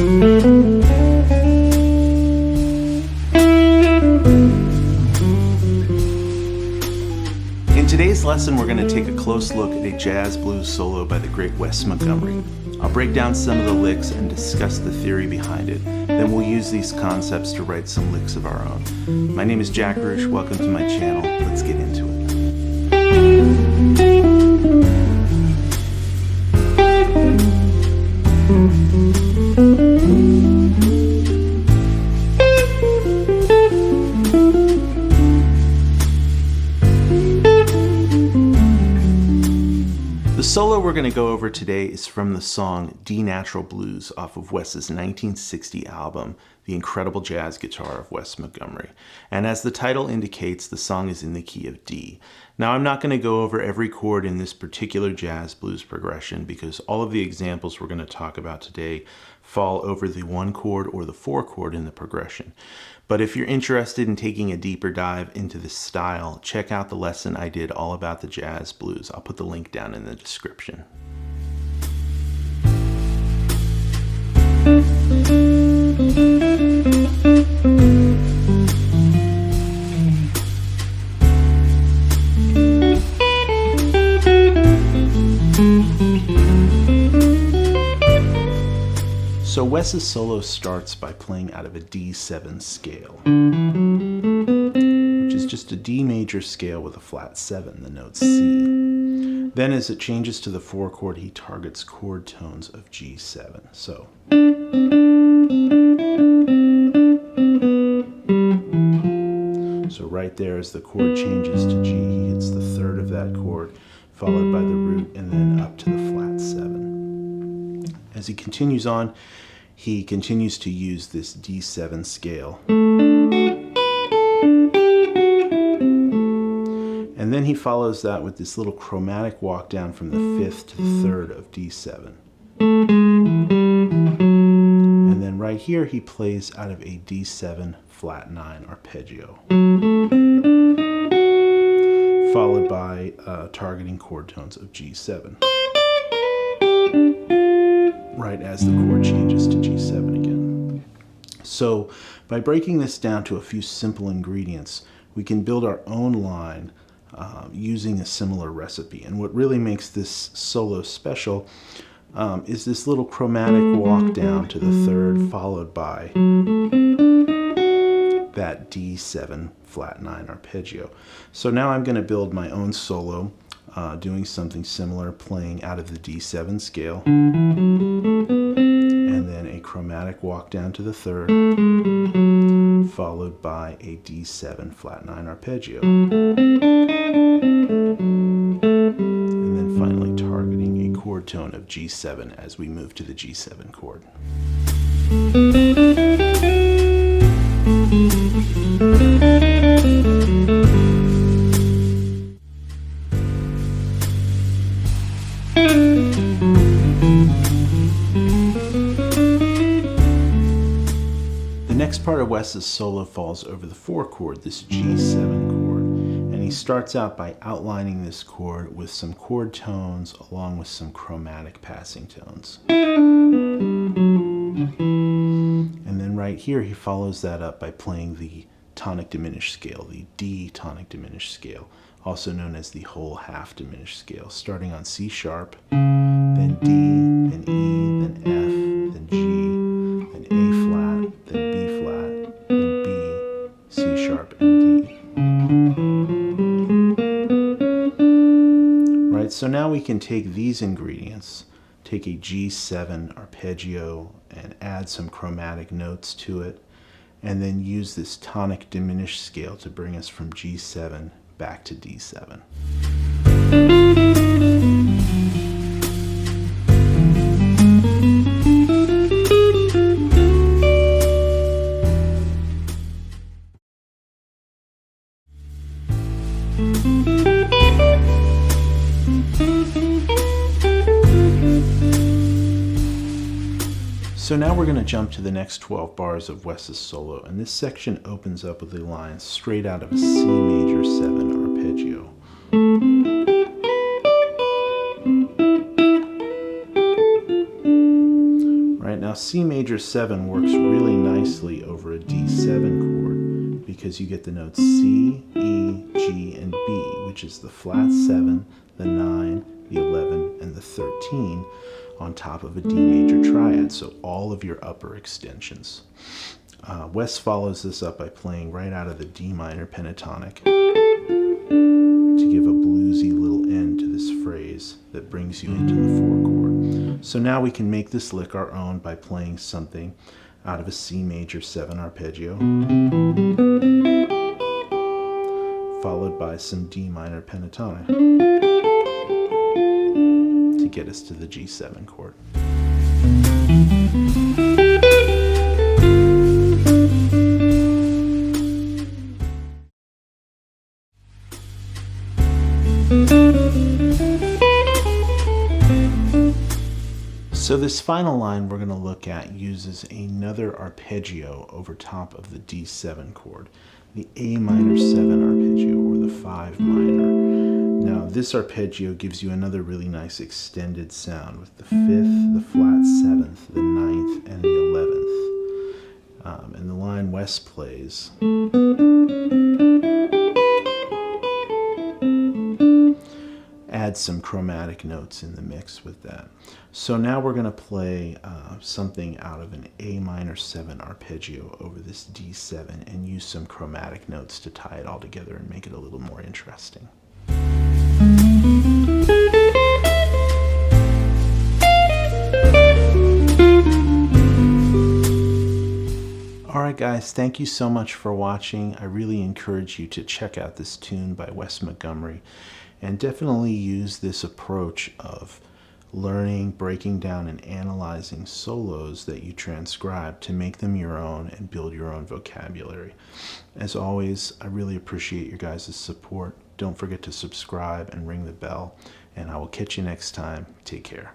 In today's lesson, we're going to take a close look at a jazz blues solo by the great Wes Montgomery. I'll break down some of the licks and discuss the theory behind it. Then we'll use these concepts to write some licks of our own. My name is Jack Ruch. Welcome to my channel. Let's get into it. The solo we're going to go over today is from the song D Natural Blues off of Wes's 1960 album, The Incredible Jazz Guitar of Wes Montgomery. And as the title indicates, the song is in the key of D. Now, I'm not going to go over every chord in this particular jazz blues progression because all of the examples we're going to talk about today fall over the 1 chord or the 4 chord in the progression. But if you're interested in taking a deeper dive into this style, check out the lesson I did all about the jazz blues. I'll put the link down in the description. So Wes's solo starts by playing out of a D7 scale, which is just a D major scale with a flat 7, the note C. Then as it changes to the 4 chord, he targets chord tones of G7. So right there as the chord changes to G, he hits the 3rd of that chord, followed by the root, and then up to the flat 7. As he continues on, he continues to use this D7 scale. And then he follows that with this little chromatic walk down from the 5th to the 3rd of D7. And then right here he plays out of a D7 flat 9 arpeggio, followed by targeting chord tones of G7. Right as the chord changes to G7 again. So by breaking this down to a few simple ingredients, we can build our own line using a similar recipe. And what really makes this solo special is this little chromatic walk down to the 3rd, followed by that D7 flat 9 arpeggio. So now I'm going to build my own solo doing something similar, playing out of the D7 scale, and then a chromatic walk down to the 3rd, followed by a D7 flat 9 arpeggio, and then finally targeting a chord tone of G7 as we move to the G7 chord. The next part of Wes's solo falls over the 4 chord, this G7 chord, and he starts out by outlining this chord with some chord tones along with some chromatic passing tones. And then right here he follows that up by playing the tonic diminished scale, the D tonic diminished scale, also known as the whole half diminished scale, starting on C sharp, then D, then E, then F, then G, then A flat, then B flat, then B, C sharp, and D. Right, so now we can take these ingredients, take a G7 arpeggio and add some chromatic notes to it, and then use this tonic diminished scale to bring us from G7 back to D7. So now we're going to jump to the next 12 bars of Wes's solo, and this section opens up with a line straight out of a C major 7 arpeggio. Right now Now C major 7 works really nicely over a D7 chord because you get the notes C, E, G, and B, which is the flat 7, the 9, the 11, and the 13 on top of a D major triad, so all of your upper extensions. Wes follows this up by playing right out of the D minor pentatonic to give a bluesy little end to this phrase that brings you into the 4 chord. So now we can make this lick our own by playing something out of a C major 7 arpeggio, followed by some D minor pentatonic to get us to the G7 chord. So this final line we're going to look at uses another arpeggio over top of the D7 chord, the A minor 7 arpeggio or the 5 minor. Now this arpeggio gives you another really nice extended sound with the 5th, the flat 7th, the 9th, and the 11th. And the line Wes plays add some chromatic notes in the mix with that. So now we're going to play something out of an A minor 7 arpeggio over this D7 and use some chromatic notes to tie it all together and make it a little more interesting. Alright guys, thank you so much for watching. I really encourage you to check out this tune by Wes Montgomery and definitely use this approach of learning, breaking down, and analyzing solos that you transcribe to make them your own and build your own vocabulary. As always, I really appreciate your guys' support. Don't forget to subscribe and ring the bell, and I will catch you next time. Take care.